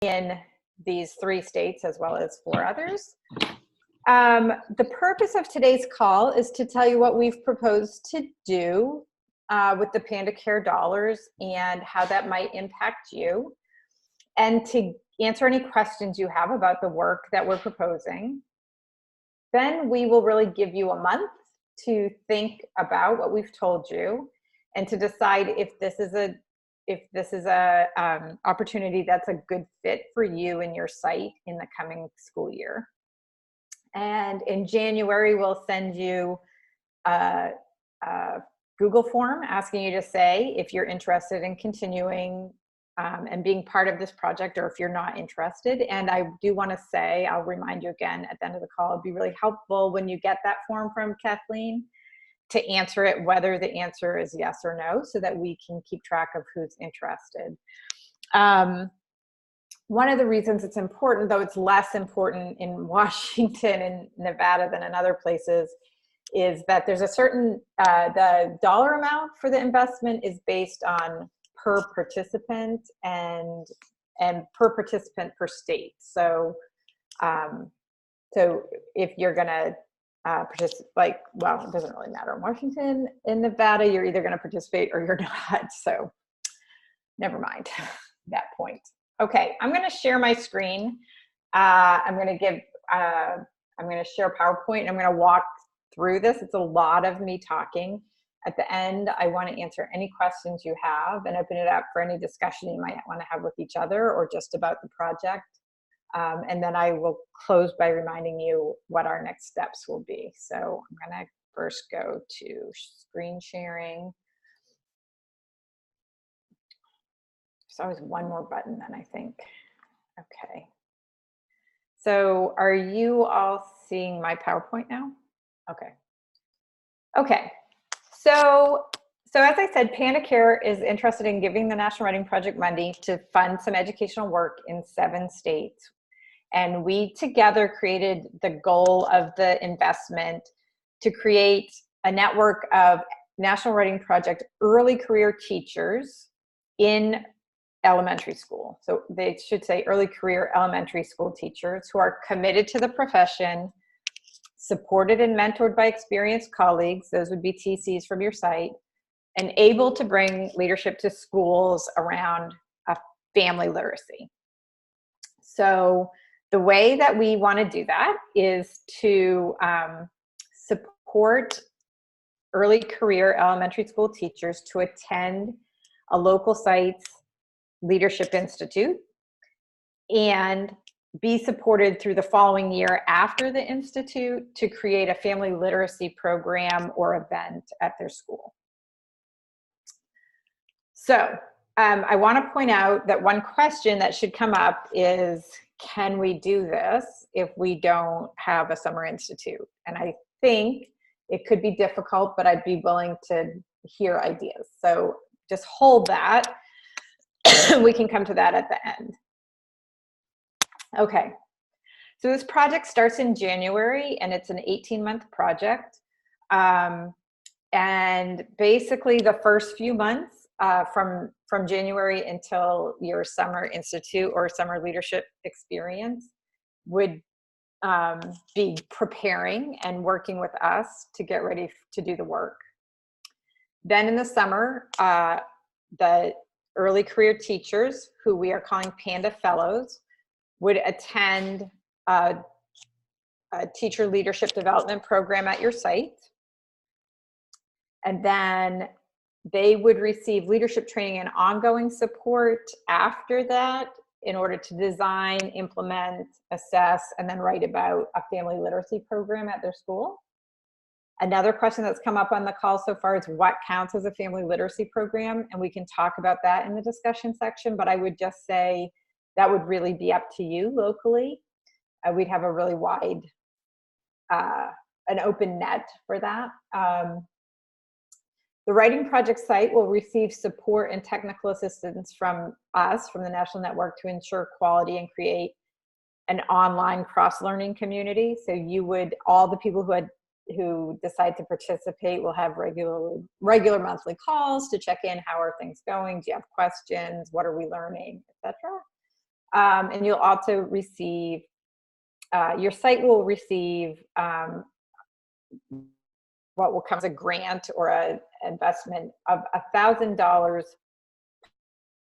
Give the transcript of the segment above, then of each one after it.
in these 3 states as well as 4 others. The purpose of today's call is to tell you what we've proposed to do with the Panda Care dollars and how that might impact you, and to answer any questions you have about the work that we're proposing. Then we will really give you a month to think about what we've told you and to decide if this is a opportunity that's a good fit for you and your site in the coming school year. And in January, we'll send you a Google form asking you to say if you're interested in continuing and being part of this project, or if you're not interested. And I do want to say, I'll remind you again at the end of the call, it'd be really helpful when you get that form from Kathleen to answer it, whether the answer is yes or no, so that we can keep track of who's interested. One of the reasons it's important, though it's less important in Washington and Nevada than in other places, is that there's a certain, the dollar amount for the investment is based on per participant and per participant per state. So, so if you're gonna participate, well, it doesn't really matter in Washington. In Nevada, you're either gonna participate or you're not. So never mind that point. Okay, I'm gonna share my screen. I'm gonna share PowerPoint and I'm gonna walk through this. It's a lot of me talking. At the end, I want to answer any questions you have and open it up for any discussion you might want to have with each other or just about the project. And then I will close by reminding you what our next steps will be. So I'm going to first go to screen sharing. There's always one more button then, I think. Okay. So are you all seeing my PowerPoint now? Okay. Okay. So as I said, Panda Care is interested in giving the National Writing Project money to fund some educational work in 7 states. And we together created the goal of the investment to create a network of National Writing Project early career teachers in elementary school. So they should say early career elementary school teachers who are committed to the profession, supported and mentored by experienced colleagues, those would be TCs from your site, and able to bring leadership to schools around family literacy. So the way that we want to do that is to support early career elementary school teachers to attend a local site's Leadership Institute and be supported through the following year after the Institute to create a family literacy program or event at their school. So I want to point out that one question that should come up is, can we do this if we don't have a summer institute? And I think it could be difficult, but I'd be willing to hear ideas. So just hold that. We can come to that at the end. Okay, so this project starts in January and it's an 18-month project. And basically the first few months from January until your summer institute or summer leadership experience would be preparing and working with us to get ready to do the work. Then in the summer, the early career teachers, who we are calling Panda Fellows, would attend a teacher leadership development program at your site. And then they would receive leadership training and ongoing support after that in order to design, implement, assess, and then write about a family literacy program at their school. Another question that's come up on the call so far is what counts as a family literacy program? And we can talk about that in the discussion section, but I would just say that would really be up to you locally. We'd have a really wide, an open net for that. The Writing Project site will receive support and technical assistance from us, from the National Network, to ensure quality and create an online cross-learning community. So you would, all the people who decide to participate will have regular monthly calls to check in. How are things going? Do you have questions? What are we learning, etc. And you'll also receive, your site will receive what will come as a grant or an investment of $1,000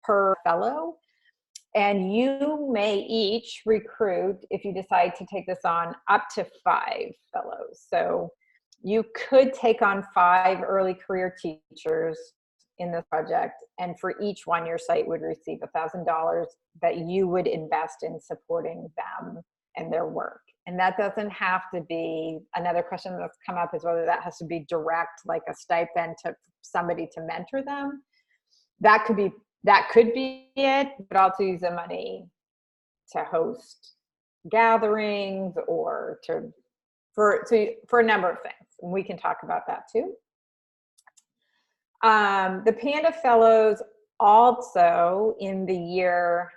per fellow. And you may each recruit, if you decide to take this on, up to 5 fellows. So you could take on 5 early career teachers in this project, and for each one, your site would receive $1,000 that you would invest in supporting them and their work. And that doesn't have to be, another question that's come up is whether that has to be direct, like a stipend to somebody to mentor them. That could be it, but also use the money to host gatherings or for a number of things. And we can talk about that too. The Panda Fellows also, in the year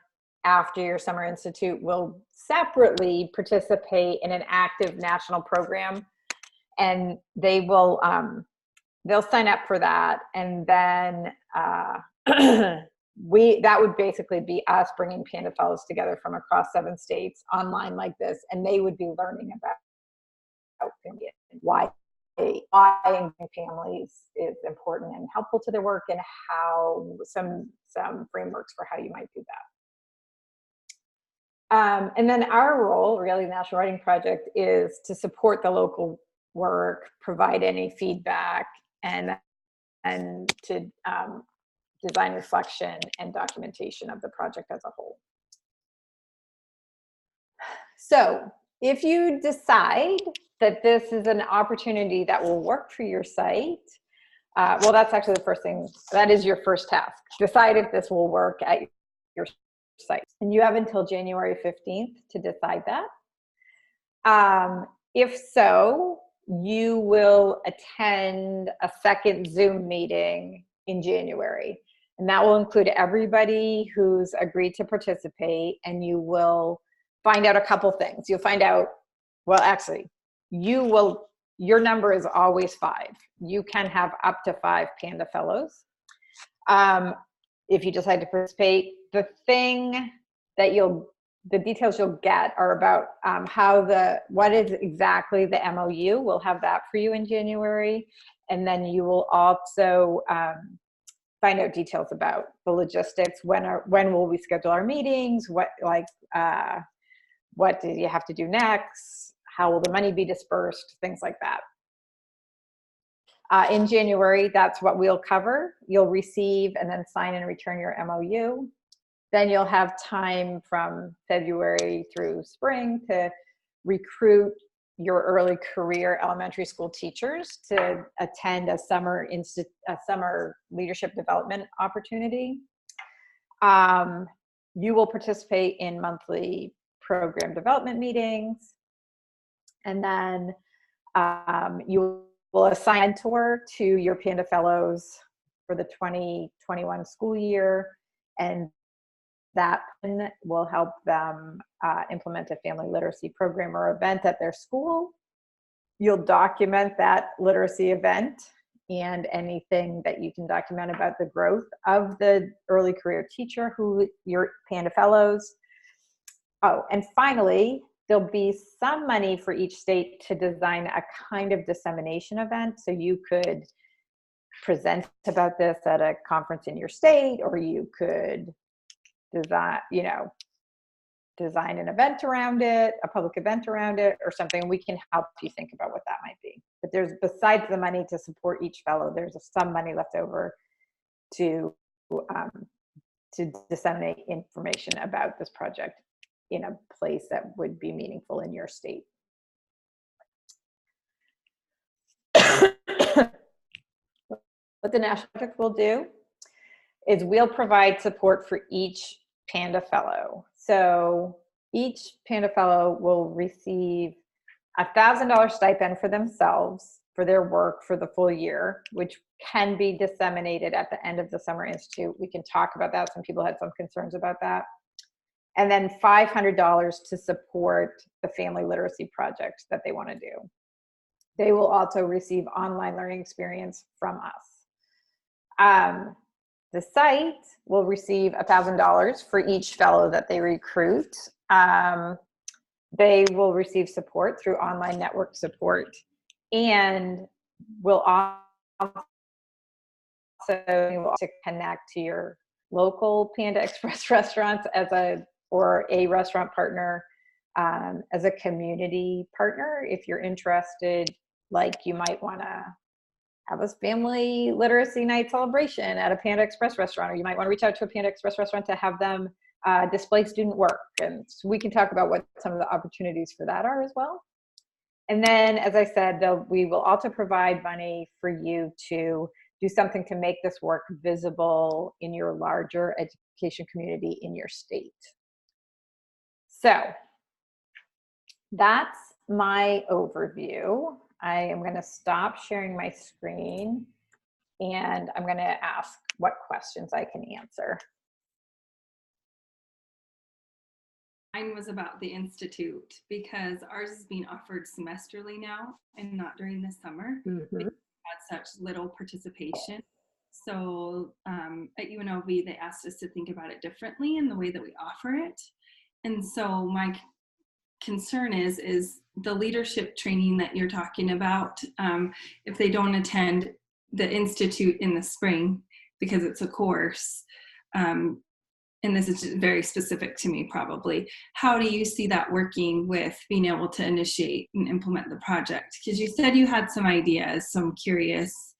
after your Summer Institute, will separately participate in an active national program, and they will they'll sign up for that, and then that would basically be us bringing Panda Fellows together from across 7 states online like this, and they would be learning about family and why engaging families is important and helpful to their work, and how some frameworks for how you might do that. And then our role, really, the National Writing Project, is to support the local work, provide any feedback, and to design reflection and documentation of the project as a whole. So if you decide that this is an opportunity that will work for your site, well, that's actually the first thing, that is your first task. Decide if this will work at your site. And you have until January 15th to decide that. If so, you will attend a second Zoom meeting in January. And that will include everybody who's agreed to participate, and you will find out a couple things. You'll find out, well, actually, your number is always 5. You can have up to 5 Panda Fellows. If you decide to participate, the details you'll get are about what is exactly the MOU. We'll have that for you in January. And then you will also find out details about the logistics. When will we schedule our meetings? What do you have to do next? How will the money be dispersed? Things like that. In January, that's what we'll cover. You'll receive and then sign and return your MOU. Then you'll have time from February through spring to recruit your early career elementary school teachers to attend a summer leadership development opportunity. You will participate in monthly program development meetings, and then you will assign a mentor to your Panda Fellows for the 2021 school year, and that will help them implement a family literacy program or event at their school. You'll document that literacy event and anything that you can document about the growth of the early career teacher who your Panda Fellows. Oh, and finally, there'll be some money for each state to design a kind of dissemination event. So you could present about this at a conference in your state, or you could design an event around it, a public event around it, or something. We can help you think about what that might be. But besides the money to support each fellow, there's some money left over to disseminate information about this project in a place that would be meaningful in your state. What the National Project will do is we'll provide support for each Panda Fellow. So each Panda Fellow will receive a $1,000 stipend for themselves for their work for the full year, which can be disseminated at the end of the Summer Institute. We can talk about that. Some people had some concerns about that. And then $500 to support the family literacy project that they want to do. They will also receive online learning experience from us. the site will receive $1,000 for each fellow that they recruit. They will receive support through online network support, and will also to connect to your local Panda Express restaurants or a restaurant partner as a community partner. If you're interested, like you might want to have a family literacy night celebration at a Panda Express restaurant, or you might want to reach out to a Panda Express restaurant to have them display student work. And so we can talk about what some of the opportunities for that are as well. And then, as I said, we will also provide money for you to do something to make this work visible in your larger education community in your state. So that's my overview. I am going to stop sharing my screen, and I'm going to ask what questions I can answer. Mine was about the Institute, because ours is being offered semesterly now and not during the summer. Mm-hmm. We had such little participation. So at UNLV, they asked us to think about it differently in the way that we offer it. And so my concern is the leadership training that you're talking about, if they don't attend the Institute in the spring because it's a course, and this is very specific to me probably, how do you see that working with being able to initiate and implement the project? Because you said you had some ideas, so I'm curious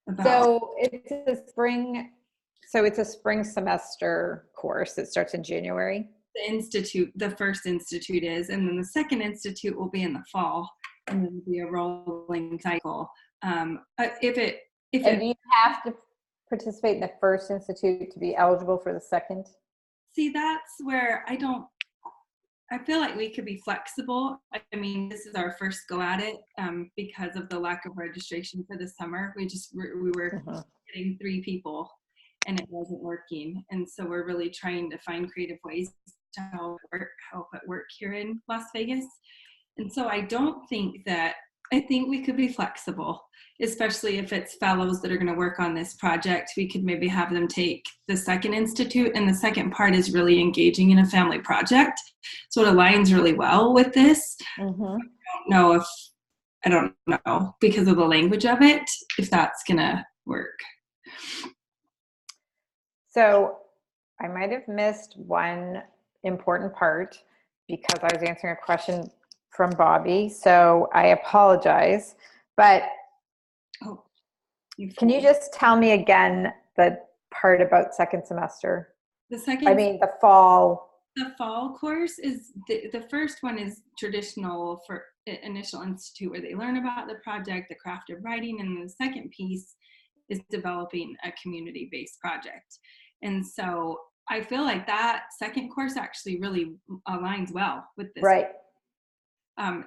about. So it's a spring semester course that starts in January. The Institute, the first Institute is, and then the second Institute will be in the fall, and then it'll be a rolling cycle. If you have to participate in the first Institute to be eligible for the second? See, that's where I feel like we could be flexible. I mean, this is our first go at it because of the lack of registration for the summer. We were getting 3 people and it wasn't working. And so we're really trying to find creative ways to help it work here in Las Vegas. And so I think we could be flexible, especially if it's fellows that are going to work on this project. We could maybe have them take the second Institute, and the second part is really engaging in a family project. So it aligns really well with this. Mm-hmm. I don't know because of the language of it, if that's going to work. So I might have missed one important part because I was answering a question from Bobby, so I apologize. But can you just tell me again the part about second semester? The fall. The fall course is the first one is traditional for initial institute, where they learn about the project, the craft of writing, and the second piece is developing a community-based project. And so I feel like that second course actually really aligns well with this. Right.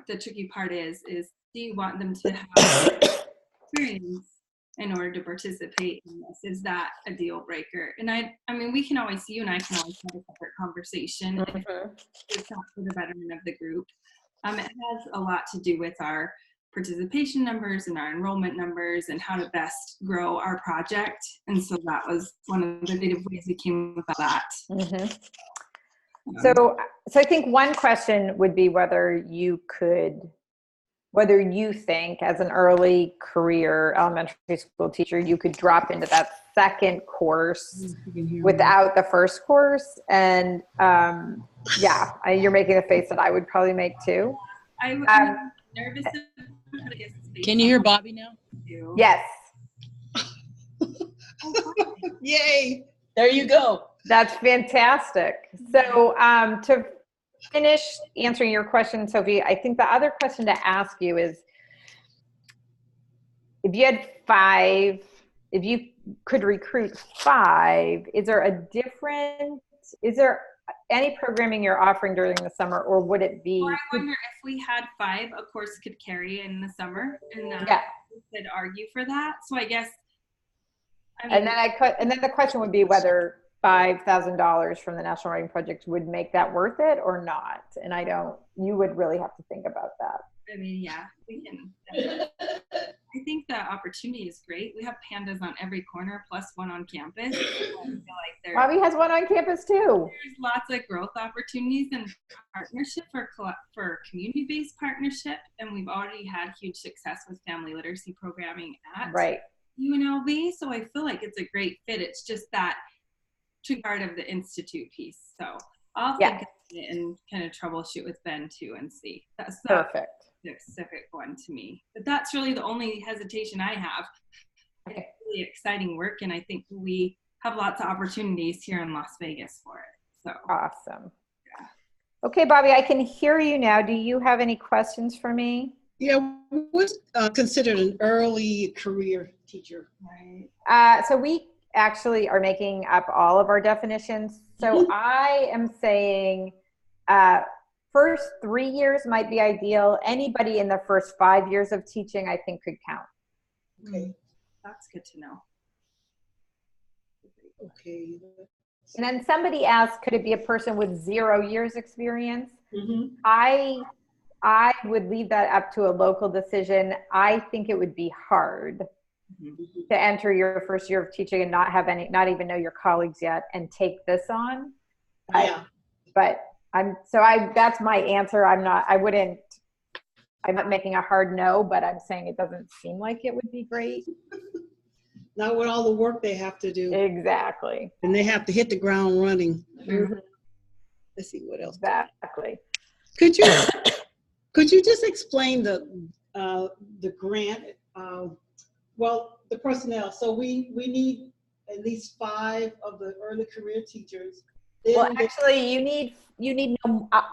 The tricky part is do you want them to have experience in order to participate in this? Is that a deal breaker? And I mean, you and I can always have a separate conversation. Mm-hmm. If it's not for the betterment of the group. It has a lot to do with our participation numbers and our enrollment numbers and how to best grow our project. And so that was one of the creative ways we came about that. Mm-hmm. So I think one question would be whether you think as an early career elementary school teacher, you could drop into that second course without the first course. And you're making a face that I would probably make too. I'm nervous. Can you hear Bobby now? Yes. Yay. There you go. That's fantastic. So to finish answering your question, Sophie, I think the other question to ask you is, if you could recruit 5, is there any programming you're offering during the summer, or would it be? Well, I wonder if we had 5, a course could carry in the summer, and we could argue for that. So I guess. And then the question would be whether $5,000 from the National Writing Project would make that worth it or not. And you would really have to think about that. I mean, yeah, we can. I think the opportunity is great. We have pandas on every corner, plus one on campus. I feel like Bobby has one on campus too. there's lots of growth opportunities and partnership for community-based partnership, and we've already had huge success with family literacy programming at UNLV. So I feel like it's a great fit. It's just that part of the institute piece. So I'll think of it and kind of troubleshoot with Ben too and see. That's perfect. The specific one to me, but that's really the only hesitation I have. Okay. It's really exciting work, and I think we have lots of opportunities here in Las Vegas for it. So awesome. Yeah. Okay, Bobby, I can hear you now. Do you have any questions for me? Yeah, what's considered an early career teacher? Right. So we actually are making up all of our definitions. So I am saying first 3 years might be ideal. Anybody in the first 5 years of teaching, I think, could count. Okay. That's good to know. Okay. And then somebody asked, could it be a person with 0 years experience? I would leave that up to a local decision. I think it would be hard to enter your first year of teaching and not even know your colleagues yet and take this on. But that's my answer. I'm not making a hard no, but I'm saying it doesn't seem like it would be great. Not with all the work they have to do. Exactly. And they have to hit the ground running. Let's see what else. Exactly. Could you just explain the grant? Well, the personnel. So we need at least 5 of the early career teachers. Well, actually,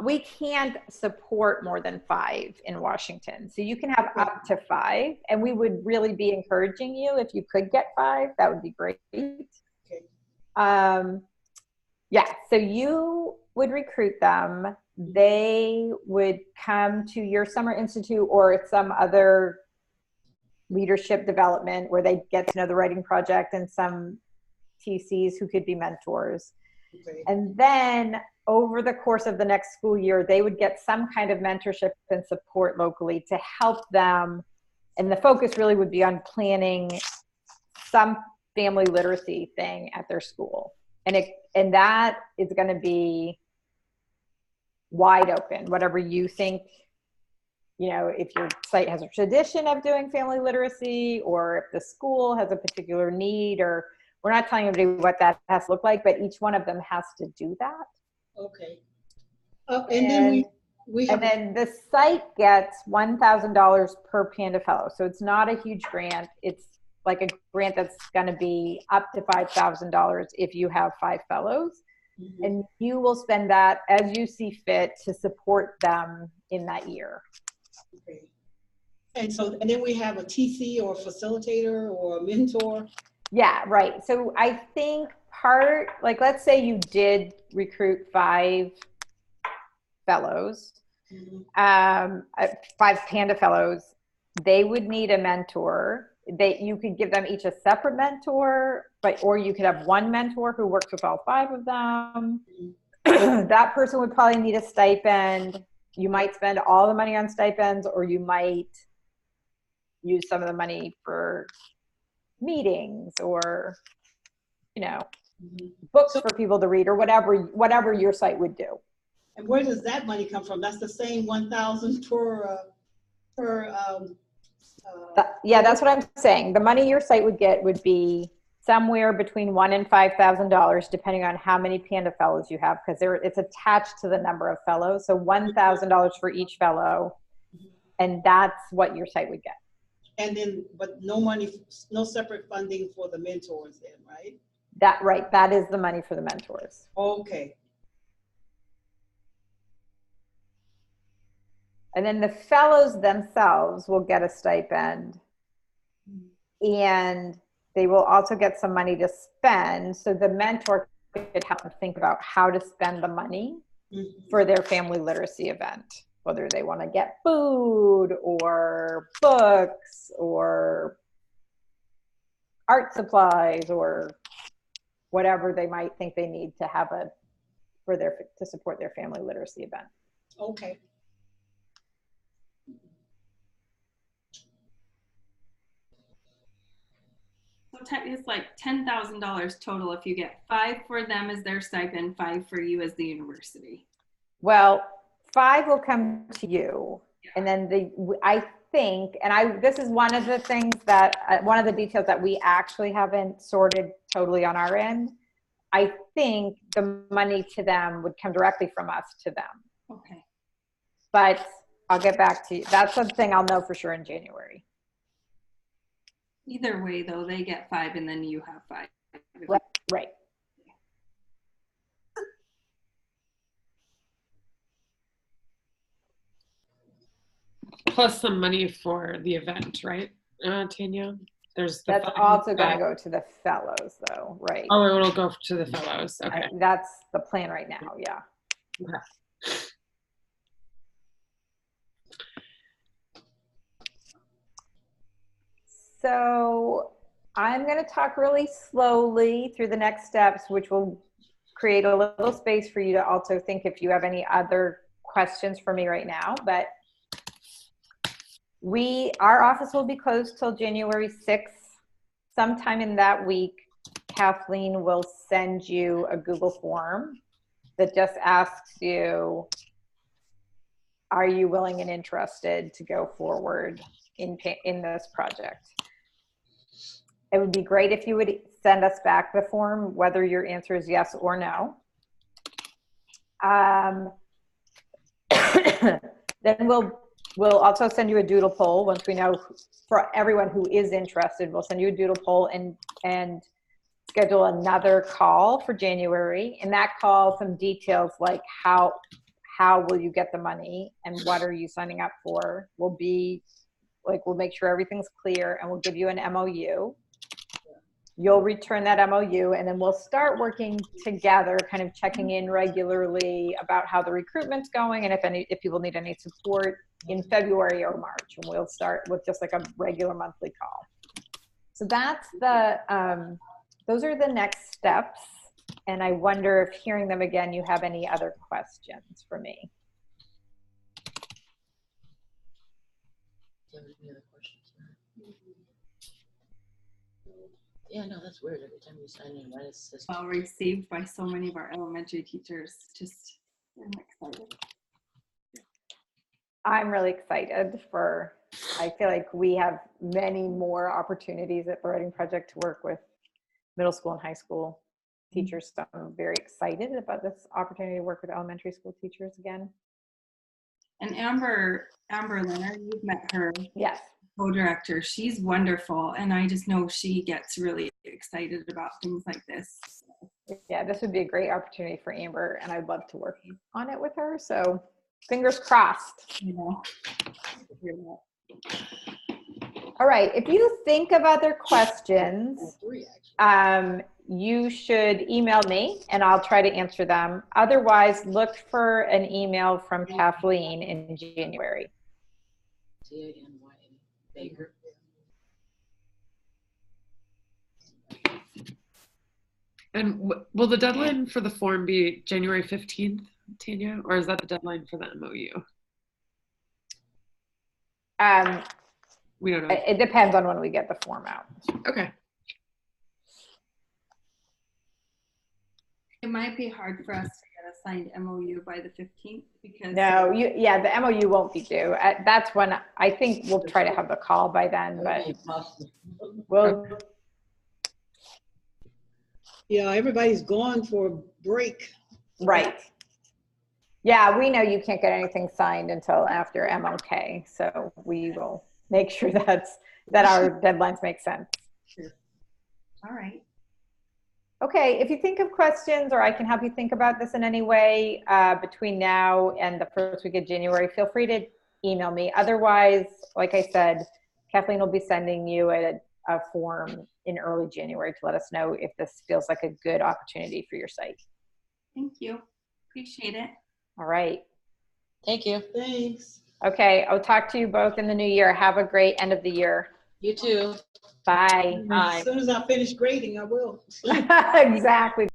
we can't support more than 5 in Washington. So you can have up to 5, and we would really be encouraging you if you could get 5. That would be great. Okay. Yeah. So you would recruit them. They would come to your summer institute or some other leadership development where they get to know the writing project and some TCs who could be mentors. Okay. And then over the course of the next school year, they would get some kind of mentorship and support locally to help them. And the focus really would be on planning some family literacy thing at their school. And that is going to be wide open, whatever you think. If your site has a tradition of doing family literacy, or if the school has a particular need, or we're not telling anybody what that has to look like, but each one of them has to do that. Okay. And then and then the site gets $1,000 per Panda Fellow. So it's not a huge grant. It's like a grant that's going to be up to $5,000 if you have 5 fellows. And you will spend that as you see fit to support them in that year. Okay. And then we have a TC or a facilitator or a mentor. Yeah, right. So I think let's say you did recruit 5 fellows, 5 Panda Fellows, they would need a mentor. You could give them each a separate mentor, or you could have one mentor who works with all 5 of them. That person would probably need a stipend. You might spend all the money on stipends, or you might use some of the money for meetings or, books for people to read, or whatever your site would do. And where does that money come from? That's the same 1,000 per. Yeah, that's what I'm saying. The money your site would get would be somewhere between $1,000 and $5,000, depending on how many Panda Fellows you have, because it's attached to the number of fellows. So $1,000 for each fellow, and that's what your site would get. And then, but no money, no separate funding for the mentors then, right? That is the money for the mentors. Okay. And then the fellows themselves will get a stipend, and they will also get some money to spend. So the mentor could help them think about how to spend the money for their family literacy event, whether they want to get food or books or art supplies or whatever they might think they need to have to support their family literacy event. Okay. It's like $10,000 total if you get 5 for them as their stipend, 5 for you as the university. Well, 5 will come to you, and then I think, and this is one of the things that, one of the details that we actually haven't sorted totally on our end. I think the money to them would come directly from us to them. Okay. But I'll get back to you. That's something I'll know for sure in January. Either way, though, they get 5 and then you have 5. Right. Plus some money for the event, right, Tanya? That's also going to go to the fellows, though, right? Oh, it'll go to the fellows. Okay. That's the plan right now, yeah. Okay. So I'm going to talk really slowly through the next steps, which will create a little space for you to also think if you have any other questions for me right now. But our office will be closed till January 6th. Sometime in that week, Kathleen will send you a Google form that just asks you, are you willing and interested to go forward in this project? It would be great if you would send us back the form, whether your answer is yes or no. Then we'll also send you a doodle poll once we know, for everyone who is interested, we'll send you a doodle poll and schedule another call for January. In that call, some details like how will you get the money and what are you signing up for will be like, we'll make sure everything's clear and we'll give you an MOU. You'll return that MOU and then we'll start working together, kind of checking in regularly about how the recruitment's going and if people need any support in February or March. And we'll start with just like a regular monthly call. So that's those are the next steps. And I wonder if hearing them again, you have any other questions for me? Any other questions? Yeah, no, that's weird. Every time you sign in, why is this? Well received by so many of our elementary teachers. Just, I'm excited. I'm really excited I feel like we have many more opportunities at the Writing Project to work with middle school and high school teachers. So I'm very excited about this opportunity to work with elementary school teachers again. And Amber Leonard, you've met her. Yes. Co-director. She's wonderful. And I just know she gets really excited about things like this. Yeah, this would be a great opportunity for Amber and I'd love to work on it with her. So fingers crossed. You know. All right. If you think of other questions, you should email me and I'll try to answer them. Otherwise, look for an email from Kathleen in January. Baker. And will the deadline for the form be January 15th, Tanya, or is that the deadline for the MOU? We don't know. It depends on when we get the form out. Okay. It might be hard for us to get a signed MOU by the 15th because No, the MOU won't be due. That's when I think we'll try to have the call by then, but Yeah, everybody's gone for a break. Right. Yeah, we know you can't get anything signed until after MLK, so we will make sure that our deadlines make sense. All right. Okay, if you think of questions or I can help you think about this in any way between now and the first week of January, feel free to email me. Otherwise, like I said, Kathleen will be sending you a form in early January to let us know if this feels like a good opportunity for your site. Thank you. Appreciate it. All right. Thank you. Thanks. Okay, I'll talk to you both in the new year. Have a great end of the year. You too. Bye. Bye. As soon as I finish grading, I will. Exactly.